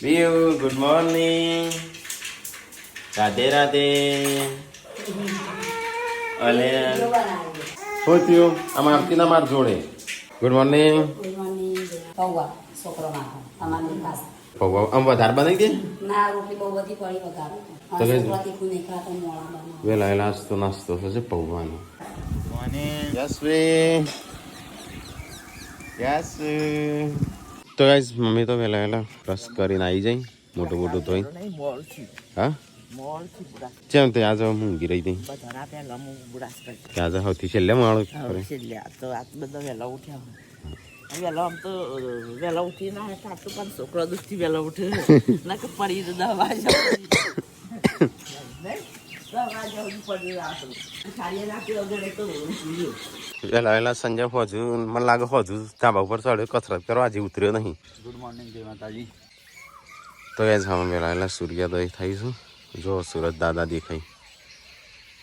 BU good morning. Radhe Radhe. અલે શું થયું? આમાં આવતી ના માર જોડે. Good morning. પૌવા આમ વધારે બનાવી દે. વેલા નાસ્તો નાસ્તો થશે પૌવાનો. યસ. તો ગાઈસ મમ્મી તો વહેલા વહેલા બ્રશ કરીને આવી જાય મોટું મોટું ધોઈ. હા કેમ તે આજે ઊંઘી રહી હતી આજે સૌથી છેલ્લે માળો વેલો આમ તો વેલા ઉઠી ના કાટું પણ છોકરો દુઃખથી વેલા ઉઠે ના કે પડી તો 10 વહેલા વહેલા સંજય હજુ મને લાગે હજુ ધાબા ઉપર ચડ્યો કસરત કરવા હજી ઉતર્યો નહીં. ગુડ મોર્નિંગ જય માતાજી. તો એ જ હા વહેલા વહેલા સૂર્યોદય થઈશું. જો સુરત દાદા દેખાય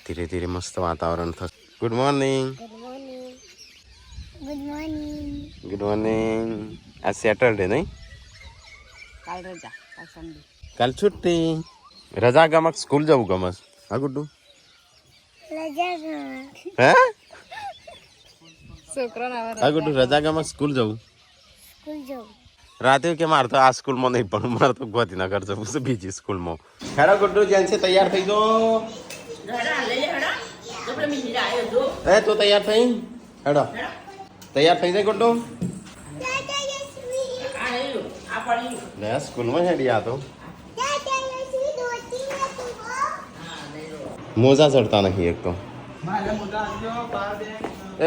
ધીરે ધીરે મસ્ત વાતાવરણ થશે. Good morning. Good morning. આ સેટરડે નહીં? કાલ રજા કાલ સન્ડે. કાલ છુટ્ટી. રજા ગમક સ્કૂલ જવું ગમસ. હા ગુડ્ડુ હે હા ગુડ્ડુ રજા ગમક સ્કૂલ જવું. રાતે કે મારે તો આ સ્કૂલમાં નહીં પણ મારે તો ગાંધીનગર જવું છે બીજી સ્કૂલમાં. હેડો ગુડ્ડુ જેન છે તૈયાર થઈ જો. એ તું તૈયાર થઈ હેડો તૈયાર થઈ જાય ગુડ્ડુ. લે સ્કૂલમાં હેડી આ તો મોજા ચડતા નહીં એક તો.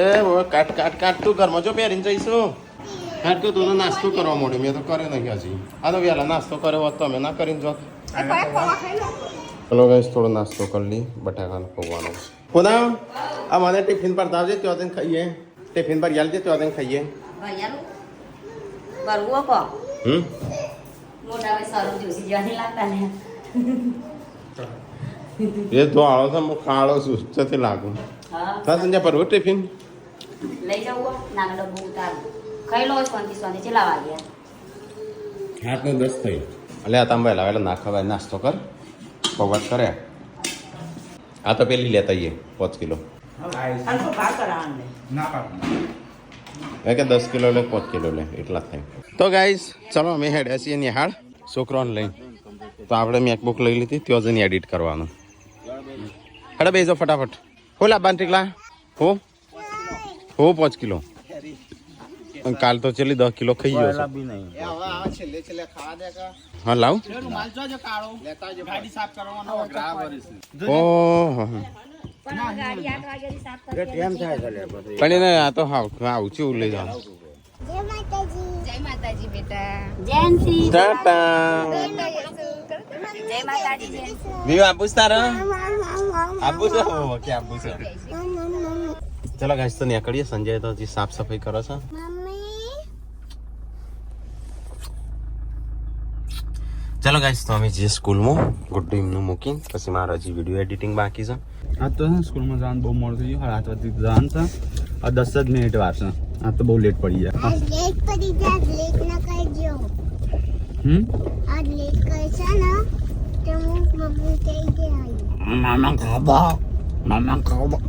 એ કાટ કાટ કાટ તું ઘરમાં જો પહેરીને જઈશું. કાટ તું તો નાસ્તો કરવા માંડ્યો મેં તો કરે નહીં હજી. આ તો વહેલા નાસ્તો કર્યો હોત તો અમે ના કરીને જોત. ચલો ગાઈસ થોડો નાસ્તો કરી લઈ બટાકાનો પૌવાનો. પૂનમ આ મને ટિફિન પર આવજે ત્યાં જઈને ખાઈએ. ટિફિન પર યાલ દે ત્યાં જઈને ખાઈએ. એ તો આળો છે હું ખાડો છું જતી લાગુ. હા સંજય પર ટિફિન લઈ જાવ નાનો ડબ્બો ઉતાર ખાઈ લો શાંતિ ચલા વાગ્યા 8:10 થઈ. એટલે આ તમે વહેલા વહેલા ના ખવાય નાસ્તો કર પૌવા કરે. આ તો પેલી લેતા આવીએ 5 કિલો. કે 10 કિલો લે 5 કિલો લે એટલા થાય. તો ગાઈસ ચલો અમે હેડ્યા છીએ નિહાળ છોકરાને લઈને. તો આપણે મેકબુક લઈ લીધી ત્યાં જઈને એડિટ કરવાનું. હેડો બેસો ફટાફટ. હો લાવવાનું ટીકલા હો 5 કિલો. કાલ તો ચલી 10 કિલો ખાઈ ગયો છે. હા લાવ. ઓહો પણ એને આ તો આવું છું લઈ જાવ. જય માતાજી બેટા. જયંતી ટાટા. જય માતાજી જય. વિવા આપુસ તારા આપુસ કે આપુસ. ચલો ગાઈસ તો નીકળીએ. સંજય તો હજી સાફ સફાઈ કરો છો. ચલો ગાઈસ તો અમે જે સ્કૂલમાં ગુડ્ડુ એમનું મૂકીને પછી મારા હજી વિડીયો એડિટિંગ બાકી છે. આ તો સ્કૂલમાં જવાનું બહુ મોડું થઈ ગયું. 8 વાગે જવાનું છે. આ 10 જ મિનિટ વાર છે. આ તો બહુ લેટ પડી જાય. લેટ ના કરજો. આ લેટ કરશે ને તો હું મમ્મી કહી દે મામા ખાવા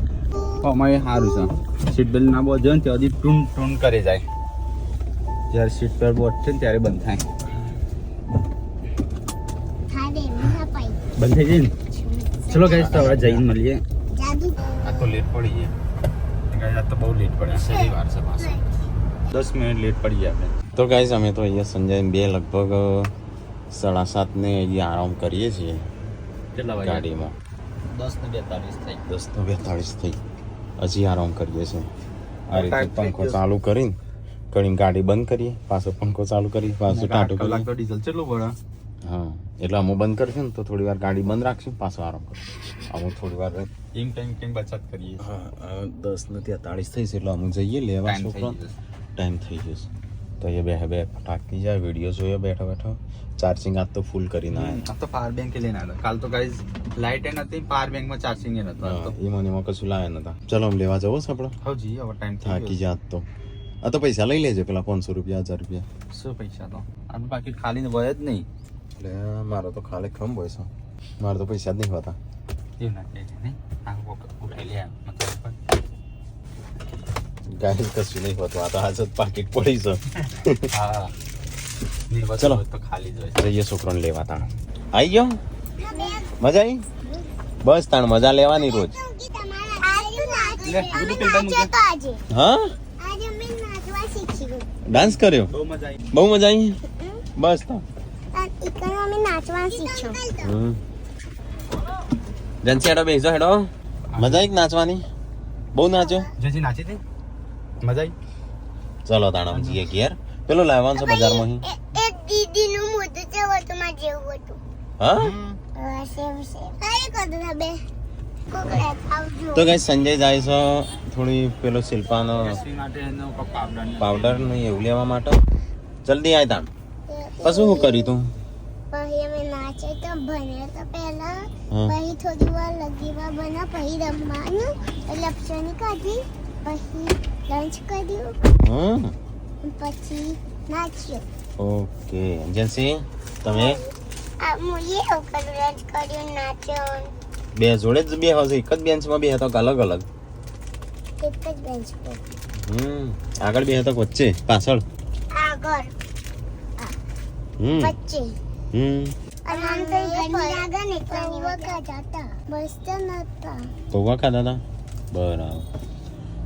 અમારે સારું છે. સીટ બેલ્ટ ના બોધ જાય ને ત્યાં સુધી ટૂન ટૂન કરી જાય. જ્યારે સીટ પર બોધ છે ને ત્યારે બંધ થાય. બંધ થઈ જાય ને. ચલો ગાઈસ તો હવે જઈને મળીએ. આ તો લેટ પડી ગયા. આ તો બહુ લેટ પડે. શનિવાર છે પાછું 10 મિનિટ લેટ પડી જાય આપણે. તો ગાઈસ અમે તો અહીંયા સંજય બે લગભગ 7:30 ને અહીંયા આરામ કરીએ છીએ કેટલા વાગે? ગાડીમાં. 10:42 થઈ. 10:42 થઈ. હજી આરામ કરીએ છીએ. આ રીતે પંખો ચાલુ કરીને ગાડી બંધ કરીએ પાછો પંખો ચાલુ કરી પાછું ટાટું કલાક તો કરીએ. ડીઝલ કેટલું પડે? હા એટલે અમુક બંધ કરશું ને તો થોડી વાર ગાડી બંધ રાખશું પાછો આરામ કરશું. અમુક થોડી વાર એમ ટાઈમ બચત કરીએ. હા 10:43 થઈ છે એટલે અમુક જઈએ લેવા છોકરા. ટાઈમ થઈ જશે તો એ બે ફટાકી જાય વિડીયો જોયો બેઠો બેઠો. ચાર્જિંગ આજ તો ફૂલ કરીને આવ્યા. આ તો પાવર બેંક લઈને આવ્યા. કાલ તો ગાઈસ લાઈટ એ નથી, પાવર બેંક માં ચાર્જિંગ એ નતું. એમાં કશું લાયા નતા. ચલો આમ લેવા જવો છે આપણે. હા જી હવે ટાઈમ થઈ થાકી જાત તો આ તો પૈસા લઈ લેજો પેલા 500 રૂપિયા 1000 રૂપિયા. શું પૈસા તો આનું પાકીટ ખાલી વય જ નહીં. લે મારો તો ખાલી ખમ હોય છે, મારે તો પૈસા જ નહીં હોતા. એવું ના કહે નહીં આ ઉઠાઈ લે મતલબ ગાય કશું નહીં હોતું, આ તો હાજ જ પાકીટ પડી છે. હા નિર્વચન ચલો. હોય તો ખાલી જ હોય. જઈએ છોકરોને લેવા તાણ. આવી ગયો? મજા આવી? બસ તાણ મજા લેવાની રોજ. લે બધું પેલા મૂકે. હા આજે અમે નાચવા શીખ્યું. ડાન્સ કર્યો? બહુ મજા આવી. બહુ મજા આવી? બસ તો એકનો અમે નાચવા શીખ્યું. જનસી હેડો બેસો હેડો. મજા આવી કે નાચવાની? બહુ નાચ્યો? જજી નાચી હતી મજા આવી. ચલો તાણ જઈએ ઘેર. પેલો લાવવાનું છે બજારમાં. એક દીદીનું મોઢું જેવું હતું, માર જેવું હતું. હા સેવ સેવ. અરે કદના બે કોકડા આવજો. તો કઈ સંજય જાય છે થોડી પેલો શિલ્પાનો કેસરી માટે એનો પાવડર ને પાવડર ને એવું લેવા માટે. જલ્દી આય તાણ. પછી શું કર્યું તું? પછી અમે નાચે તો ભણે તો પહેલા, હા. પછી થોડી વાર લગીવા બના, પછી રમવાનું, લપસણી કાઢી, પછી લંચ કર્યું, હમ પછી નાચ્યો. ઓકે જનસી તમે આ મુએ એવું કર્યું, લંચ કર્યું, નાચ્યો. બે જોડે જ બે હશે? એક જ બેન્ચમાં બે હતા કે અલગ અલગ? એક જ બેન્ચ પર. આગળ બે હતા કે વચ્ચે પાછળ? આગળ હમ વચ્ચે. અને આમ તો ઘરની આગળ ને ઘણી વખત હતા, બસ તો નતા. પૌવા ખાધા હતા? બરાબર.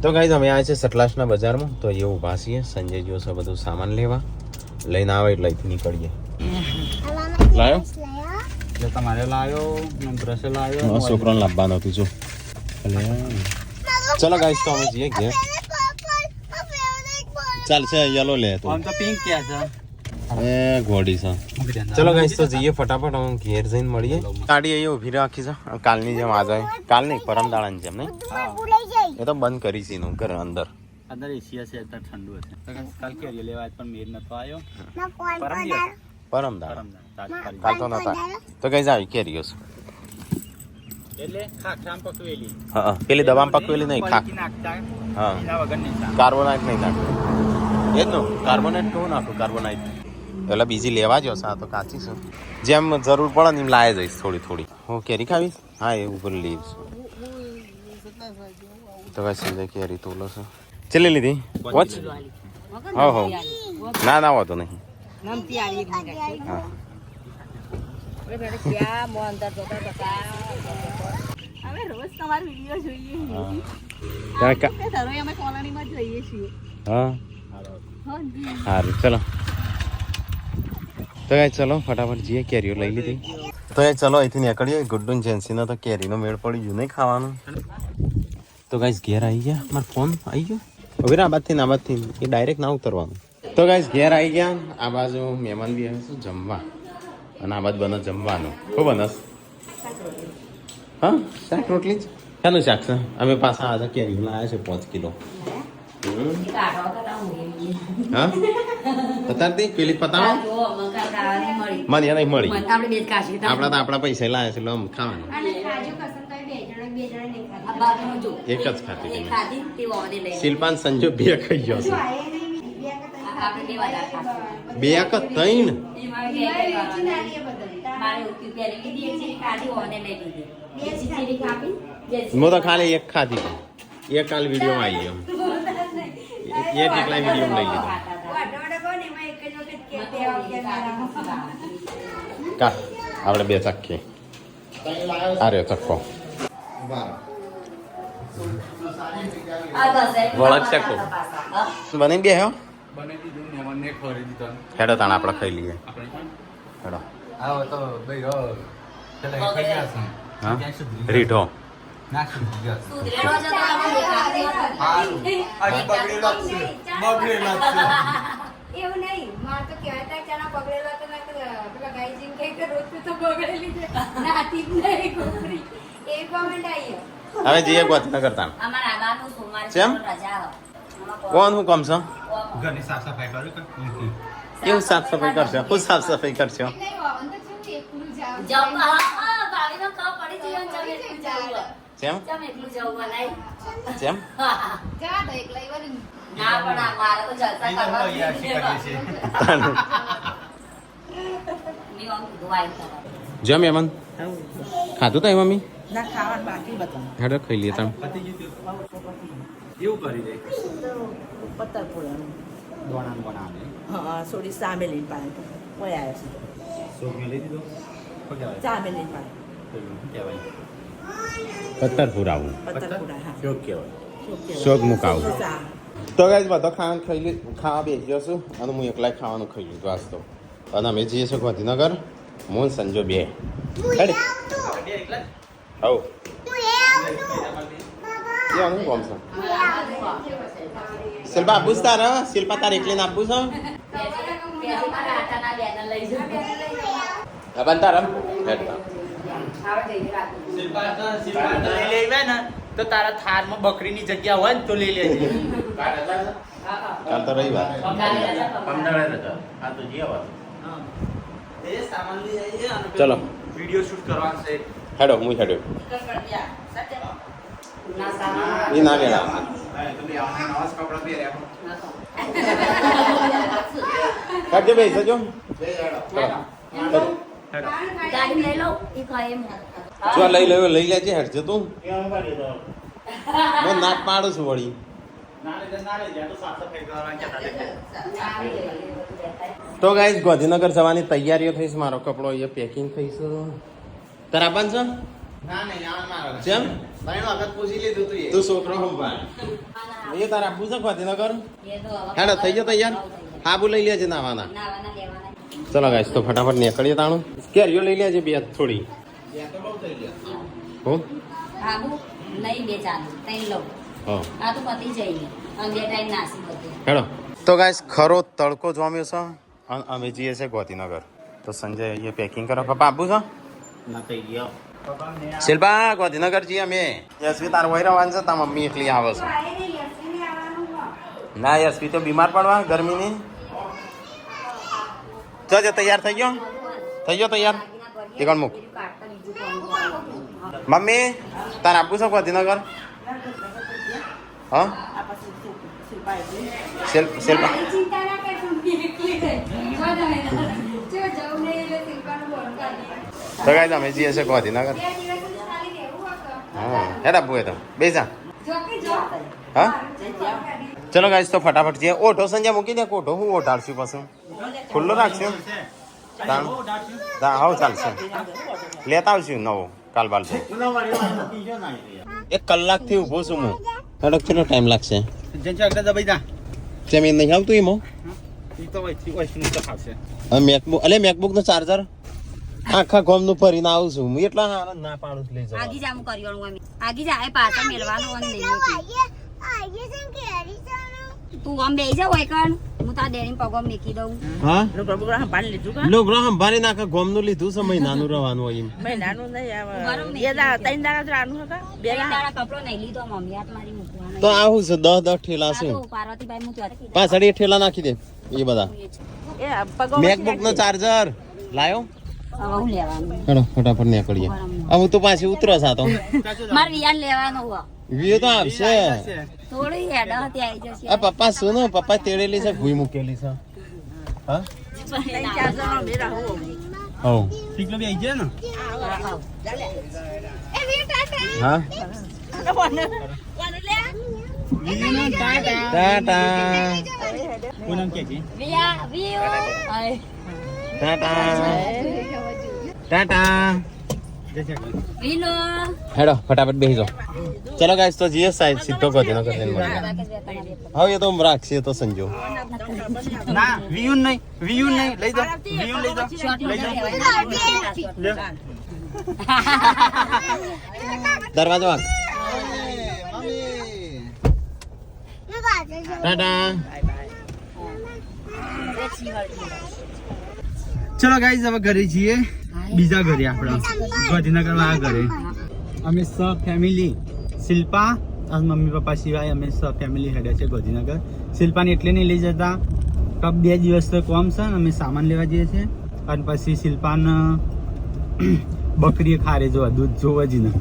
તો ગાઈઝ અમે આવ્યા છે સતલાસના બજારમાં, તો એ ઊભા છીએ. સંજય જો છે બધું સામાન લેવા, લઈને આવે એટલે અહીંથી નીકળીએ. આવામાં લાયો? ડ્રેસ લાયા. એટલે તમારે લાવ્યો બ્રશ લાવ્યો છોકરાને લાવવાનું હતું જો. ચલો ગાઈઝ તો અમે જઈએ ઘેર. ચાલશે યલો લે તું. આમ તો પિંક ક્યાં છે એ ઘોડી છે. ચલો ગાઈઝ તો જઈએ ફટાફટ, અમે ઘેર જઈને મળીએ. ગાડી અહીંયા ઊભી રાખી છે કાલની જેમ. આજે કાલ નહીં, પરમ દાડાની જેમ નહીં. ભૂલાઈ જાય. એ તો બંધ કરી છે એનું ઘર અંદર. અંદર એસી હશે એટલે ઠંડુ હશે. તો કાલ કેરીઓ લેવા આજ પણ મેર નતો આવ્યો. ના કોણ પરમ પધાર. પરમ દાડા. તાજકારી. કાલ તો નતા. તો ગાઈઝ આવી કેરીઓ છે. એટલે ખાખરામ પકવેલી હા પેલી દવામાં પકવેલી નહીં, ખા. પલકી નાખતા હા એના વગર નહીં ચાલે. કાર્બોનાઇટ નહીં નાખવું. એ જ નો કાર્બોનાઇટ કેવું નાખું? કાર્બોનાઇટ એટલે બીજી લેવા જ હશે. આ તો કાચી છે. જેમ જરૂર પડે ને એમ લાવે જઈશ થોડી થોડી. હું કેરી ખાવીશ? હા એ ઉપર લઈશ. તો કઈ સમજાય કેરી તોલો છે. ચલી લીધી વોચ? હો હો ના ના હોતો નહીં. હા અમે રોજ તમારો વિડીયો જોઈએ અમે કોલોનીમાં જોઈએ છીએ. હા સારું ચલો. તો એ ચલો ફટાફટ જઈએ. કેરીઓ લઈ લીધી. તો એ ચલો અહીંથી નીકળીએ. ગુડ્ડુ જેન્સીનો તો કેરીનો મેળ પડી ગયો નહીં ખાવાનું. તો ગાઈસ ઘેર આવી ગયા. મારો ફોન આવી ગયો હવે આ બાજથી એ ડાયરેક્ટ ના ઉતરવાનું. તો ગાઈસ ઘેર આવી ગયા. આ બાજુ મહેમાન બી આવે છે જમવા, અને આ બાજુ બને જમવાનું. શું બનસ? હા શાક રોટલી જ. શાનું શાક છે? અમે પાછા આજે કેરી લાવ્યા છે 5 કિલો. હા અત્યારથી પેલી પતાવો મને નહીં મળી. આપણા તો આપણા પૈસા લાવે છે એટલે ખાવાનું એક જ ખાતી હતી. શિલ્પાન સંજો બે ખાઈ ગયો છે. બે કે ત્રણ? હું તો ખાલી એક ખાધી હતી. એક કાલ વિડીયોમાં આવી ગયો. એક એકલા વિડીયો લઈ લીધો. કા આપણે બે ચક્કી. અરે ચક્કો વળક ચક્કો બની બે હો. બને દીધું મહેમાનને ખવડાવી દીધો. હેડો તાણ આપણે ખાઈ લઈએ. આપણે પણ હેડો. આવો તો ભાઈ હો ચલે ખાઈ ગયા છે. હા ક્યાં સુધી રીઢો. ના સુધી ગયા છે. હારું. આજે બગડેલા જ છે. બગડેલા જ છે. એવું નહીં માર તો કહેતા ચાના પગડેલા તો ના પેલા ગાયજીન કે રોજ તો બગડેલી છે નાતી જ નહીં ગોપરી એ કોમેન્ટ આવી હવે જઈએ ગોતનગર તાણ. અમારા આબાનું સોમવારે કેમ? રજા આવે. કોણ હું કામ છે? ઘરની સાફ સફાઈ કર્યું કે નથી? કેવું સાફ સફાઈ કરશો? શું સાફ સફાઈ કરશો? નહીં વાવન તો છું એકલું જાવ જમવા હા ભાભીનો કામ પડી ગયો જમ એકલું જવું કેમ? જમ એકલું જવું બનાય કેમ? જા દો એકલા ઈવર ના પણ આ મારે તો જલસા એ તો કરવા યાર શી કરીએ છીએ. મેં આમ કીધું વાઈટ કલર. જમ એમન ખાધું તો મમ્મી ના ખાવાનું બાકી બધા હેડો ખાઈ લઈએ તમે એવું કરી દે પત્તર પૂરા દોણા બનાવે હા થોડી સામે લઈને પાણી કોઈ આવ્યા છે શોખ મેં લઈ દીધો શું કહેવાય સામે લઈને પાણી શું કહેવાય પત્તર પુરાવું પત્તર પૂરા હા શોખ કહેવાય શું કહેવાય? શોખ મુકાવું ચા. તો ગાઈસ બધો ખાવા બેસી જશો અને હું એકલા ખાવાનું ખાઈ લીધું આજ તો અને અમે જઈએ છીએ ગાંધીનગર મોન સંજો બે હેડ હવ કેવાનું કોમ છે શિલ્પા આપું તાર શિલ્પા તાર એકલીને આપું છે બંધ તાર હેડ તો તારા થારમાં બકરીની જગ્યા હોય ને તો લઈ લેજે કાલ તો રવિવાર ચલો વિડીયો શૂટ કરવાનો છે હેડો હું હેડ્યો ના સામાન એ ના મેળા કાઢજો બે સજો ગાડી લઈ લો એ ખાય એમ જો લઈ લેજે હેડજો તું હું નાક પાડું છું વળી તો ગાઈસ ગાંધીનગર જવાની તૈયારીઓ થઈ છે મારો કપડો અહીંયા પેકિંગ થઈ છે તારા બંધ છે કેમ તું છોકરો સંભાળ એ તારા આપવું છે ગાંધીનગર હેડો થઈ ગયો તૈયાર હાબુ લઈ લેજે નાવાના નાવાના લેવાના ચલો ગાઈસ તો ફટાફટ નીકળીએ તાણું કેરીઓ લઈ લેજે બે થોડી હો આબુ નહીં બે ચાલુ તઈ લો હા આ તો પતી જઈએ અને બે ટાઈમ નાસી બધું હેડો તો ગાઈસ ખરો તડકો જોમ્યો છે અને અમે જઈએ છીએ ગાંધીનગર તો સંજય અહીંયા પેકિંગ કરો પપ્પા આપવું છે ના થઈ ગયો શિલ્પા ગાંધીનગર જઈએ અમે યશવી તાર વહી રહેવાનું છે તાર મમ્મી એકલી આવે છે ના યશવી તો બીમાર પડવા ગરમીની જજો તૈયાર થઈ ગયો તૈયાર ટીકણ મૂક મમ્મી તાર આપવું છે ગાંધીનગર હા શિલ્પા ચિંતા ના કરશો એકલી જઈ જો તમે જો જવું નહીં એટલે શિલ્પાનું બોલ કાઢી તો ગાઈસ અમે જઈએ છીએ ગાંધીનગર 2 દિવસ ખાલી રહેવું હતું હા હેડ આપવું એ તો બેસા જો કે જો હા ચલો ગાઈસ તો ફટાફટ જઈએ ઓઢો સંજય મૂકી દે ઓઢો હું ઓઢાડશું પાછું ખુલ્લો રાખશું હા ચાલશે લેતા આવશું નવો કાલબાલ છે 1 કલાકથી ઊભો છું હું થોડોક કેટલો ટાઈમ લાગશે જેમ એ નહીં આવતું એમાં મેકબુક નો ચાર્જર આખા ગોમનું ફરીને આવું છું હું એટલા ના પાડું લઈ જાઉં આગી જામું કર્યું અમે આગી જાય પાછા મેળવાનું અને નહીં તું આમ બેસી જાવ હોય કણ હું તાર ડેરી પગો મેકી દઉં હા પ્રોગ્રામ પાણી લીધું કા લોકો સંભાળી નાખે ગોમનું લીધું છે મહિનાનું રહેવાનું હોય એમ મહિનાનું નહીં આવે બરાબર. 2 દાડા 3 દાડા રાનું હતા 2 દાડા તારા કપડો નહીં લીધો મમ્મી હાથ મારી મૂકવાનો તો આવું છે 10 ઠેલા છે પાર્વતીભાઈ હું ત્યારે પાછળ એ ઠેલા નાખી દે એ બધા એ પગો મેકબુક નો ચાર્જર લાયો હવે હું લેવાનું હેડો ફટાફટ નીકળીએ હવે તો પાછી ઉતરો સાતો મારે વિયાન લેવાનો હોય વિયો તો આવશે થોડી હેડ હતી આવી જશે આ પપ્પા શું પપ્પા તેડેલી છે ભૂઈ મૂકેલી છે હા 4 જણો મેરા હો હો ટીકલો બી આવી જાય ને હા ટાટા પૂનમ કે છે વિયા વિયો ટાટા ટાટા વિલો હેડો ફટાફટ બેસી જાઓ ચલો ગાઈસ તો જીએ સાહેબ સીધો ગાંધીનગર લઈને મળીએ હવે એ તો રાખશે તો સંજો ના વિયુન નહીં લઈ જાઓ વિયુન લઈ જાઓ દરવાજો વાગ ટાટા ચલો ગાઈઝ હવે ઘરે જઈએ બીજા ઘરે આપણા ગાંધીનગર વાળા ઘરે અમે સ ફેમિલી શિલ્પા અને મમ્મી પપ્પા સિવાય અમે સ ફેમિલી હેડે છે ગાંધીનગર શિલ્પાને એટલે નહીં લઈ જતા કપ 2 દિવસ તો કોમ છે અમે સામાન લેવા જઈએ છીએ અને પછી શિલ્પાને બકરી ખારે જોવા દૂધ જોવા જ ને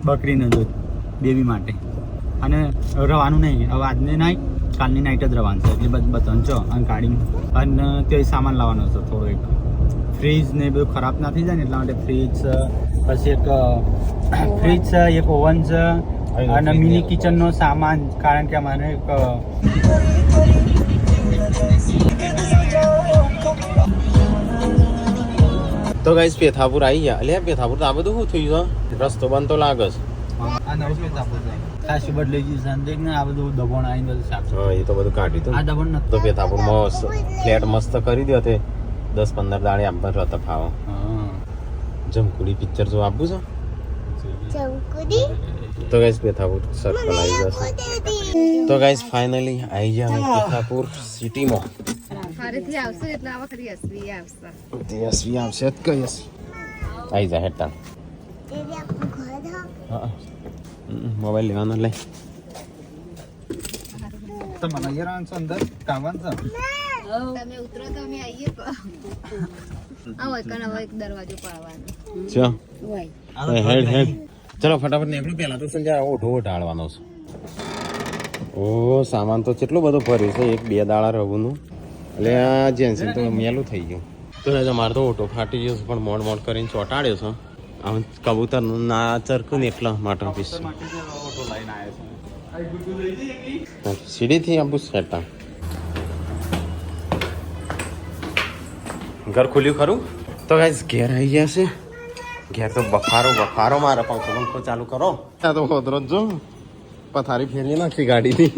બકરીનું દૂધ બેબી માટે અને રવાનું નહીં હવે આજની નાઈટ કાલની નાઈટ જ રવાનું છે એટલે બધાને છો અને ગાડી અને તે સામાન લાવવાનો હતો થોડો એક ફ્રીજ ને એ બધું ખરાબ ના થઈ જાય ને એટલા માટે ફ્રીજ છે, પછી એક ફ્રીજ છે, એક ઓવન છે અને મિની કિચનનો સામાન, કારણ કે અમારે એક તો ગાઈસ પેથાપુર આવી ગયા. એટલે પેથાપુર તો આ બધું શું થયું છે? રસ્તો બંધ તો લાગે છે. આ નવું પેથાપુર છે. ખાસ બદલાઈ ગયું છે. દેખ ને આ બધું દબણ આવીને બધું સાફ. હા, એ તો બધું કાઢ્યું હતું. આ દબણ નથી. તો પેથાપુરમાં ફ્લેટ મસ્ત કરી દો તે 10-15 દાડે આપવા રત ફાવો. હા. જમકુડી પિક્ચર જો આપવું છે. ચમકુડી તો ગાઈસ પેથાપુર સર્કલ આવી જશે. તો ગાઈસ ફાઇનલી આવી ગયા અમે પેથાપુર સિટીમાં. ફરીથી આવશે એટલે આવા ખરી હસવી આવશે. તેજસ્વી આવશે જ કઈ હશે. આવી જાય હેઠળ. તેરી આપણું ઘર હા. હા, મોબાઈલ લેવાનો લઈ. તો મને અહીંયા છે અંદર કામવાન છે. તમે ઉતરો તો અમે આવીએ આવો કણ હવે એક દરવાજો પાડવાનો ચો હોય. હેડ હેડ ચલો ફટાફટ નીકળો. પહેલા તો સંજય ઓઢો ઢાળવાનો છે. ઓ સામાન તો કેટલું બધું ભર્યું છે. 1-2 દાડા રવુંનું. એટલે આ જેન્સી તો મેલું થઈ ગયું. તો મારે તો ઓટો ફાટી ગયો છે, પણ મોડ કરીને ચોંટાડ્યો છે. આમ કબૂતર ના ચરકું ને એટલા માટે પીસ ઓટો લઈને આવ્યો છે. સીડીથી આપું સેટા. ઘર ખુલ્યું ખરું? તો ગાઈસ ઘેર આવી ગયા છે. ઘેર તો બફારો મારે. પંખો ચાલુ કરો. આ તો હોદરો જ જો પથારી ફેરવી નાખી ગાડીથી.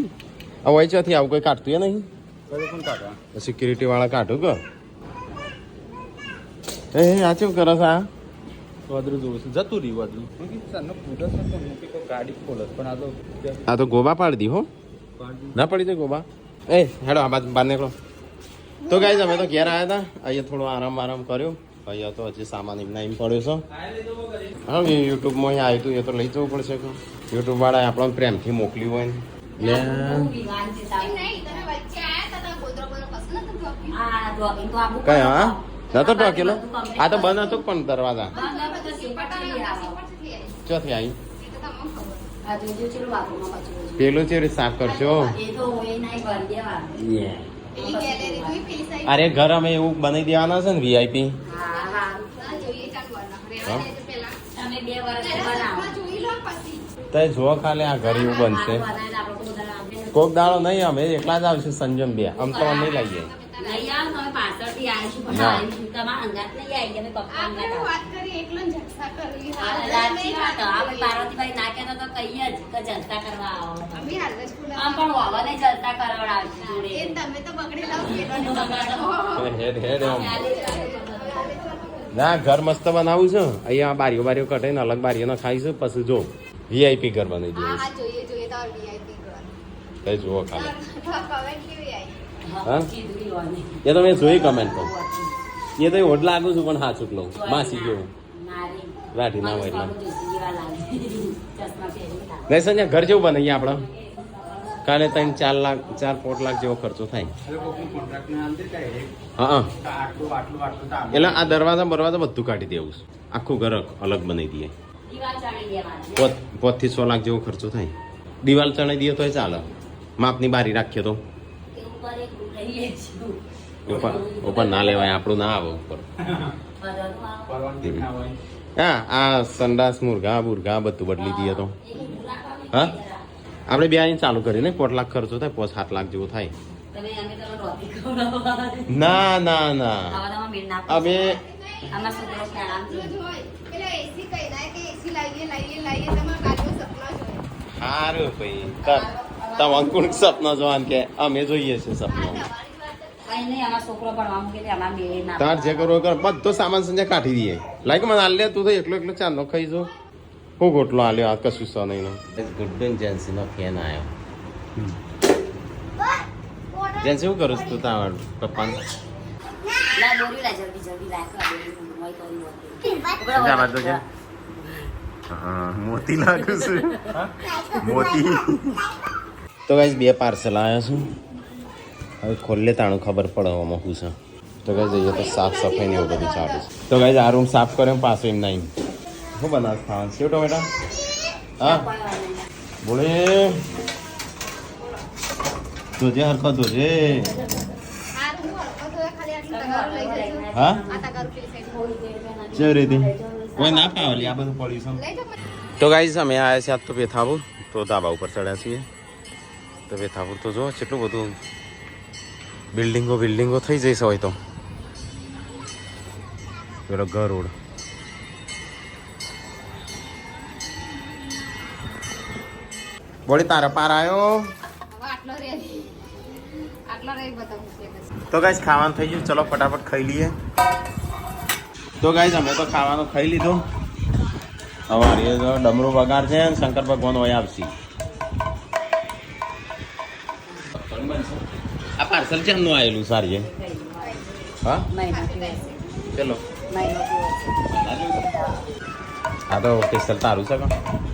હવે ચોથી આવું કોઈ કાઢતું નહીં. સિક્યુરિટી વાળા કાઢું કે એ આ કેવું કરો છો? આ વાદળું જોવું છે. જતું રહ્યું વાદળું. ગાડી ખોલે પણ આ તો ગોબા પાડી દી હો. ના પડી તો ગોબા. એ હેડો આ બહાર નીકળો. તો ગાઈસ અમે તો ઘેર આવ્યા હતા. અહીંયા થોડો આરામ કર્યો. અહીંયા તો હજી સામાન એમના એમ પડ્યો છે. હા, યુટ્યુબમાં આવ્યું હતું. એ તો લઈ જવું પડશે. યુટ્યુબ વાળા આપણને પ્રેમથી મોકલ્યું હોય ને. કઈ હા નતો ટોકેલો. આ તો બંધ હતો પણ દરવાજા ચોથી આવી. પેલું છે સાફ કરશો. અરે ઘર અમે એવું બનાવી દેવાના છે ને VIP. તો જો ખાલી આ ઘર એવું બનશે. કોક દાડો નહીં અમે એકલા જ આવશે. સંજમ 2 આમ તો નહીં લાગીએ. ના ઘર મસ્ત બનાવું છું. અહીંયા બારીઓ કટાઈને અલગ બારીઓ ખાઈશું. પછી જો VIP ઘર બનાવી દઉં. કઈ જુઓ ખાલી. હા એ તો મેં જોઈ કમેન્ટ તો. એ તો ઓઢ લાગુ છું પણ હા ચૂકલો માસી ગયો રાઠી ના હોય એટલે. નહીં સંજય ઘર જેવું બનાવીએ આપણે. કાલે 3-4 લાખ જેવો ખર્ચો થાય. હા એટલે આ દરવાજા બધું કાઢી દેવું છે. આખું ઘર અલગ બનાવી દઈએ. 5 થી 6 લાખ જેવો ખર્ચો થાય. દિવાલ ચણાઈ દઈએ તો ચાલે. માપની બારી રાખીએ તો ઉપર ના લેવાય. આપણું ના આવે ઉપર. હા આ સંડાસ મુર્ગા બધું બદલી દઈએ તો. હા આપણે 2 અહીં ચાલુ કરીએ ને. 5 લાખ ખર્ચો થાય. 5-7 લાખ જેવો થાય. ના અમે સારું ભાઈ તમારું કોણ સપના જોવાનું કે અમે જોઈએ છે સપના. તાર જે કરો બધો સામાન સંજય કાઢી દઈએ. લાઈક મને હાલ લે. તું તો એકલો ચાંદો ખાઈ જો. હું ગોટલો હાલ્યો. આ કશું સો નહીં. ગુડ જેન્સી નો ફેન આવ્યો. જેન્સી શું કરું તું તાર પપ્પાને? મોતી લાગુ છું. મોતી. તો ગાઈસ 2 પાર્સલ આવ્યા છું. હવે ખોલે તાણું ખબર પડે આમાં શું છે. તો ગાઈસ જઈએ તો સાફ સફાઈ ને એવું બધું ચાલુ છે. તો ગાઈસ આ રૂમ સાફ કર્યો પાછો એમ નહીં. શું બનાવ ખાવાનું? સેવ ટમેટા. હા બોલે જોજે હરખો જોજે. હા કેવી રીતે કોઈ ના પાવલી આ બધું પડ્યું છે તો ગાઈઝ અમે આવ્યા છીએ આજ તો બેથાપુર તો ધાબા ઉપર ચડ્યા છીએ તો બેથાપુર તો જો કેટલું બધું બિલ્ડિંગો થઈ જઈશ હોય તો પેલો ગરોડ બોલી તારા પાર આવ્યો તો ગાઈઝ ખાવાનું થઈ ગયું ચલો ફટાફટ ખાઈ લઈએ તો ગાઈઝ અમે તો ખાવાનું ખાઈ લીધું અમારી ડમરો વગાર છે અને શંકર ભગવાન હોય આવશે આ પાર્સલ કેમનું આવેલું સારી હા ચલો આ તો સ્પેશિયલ તારું છે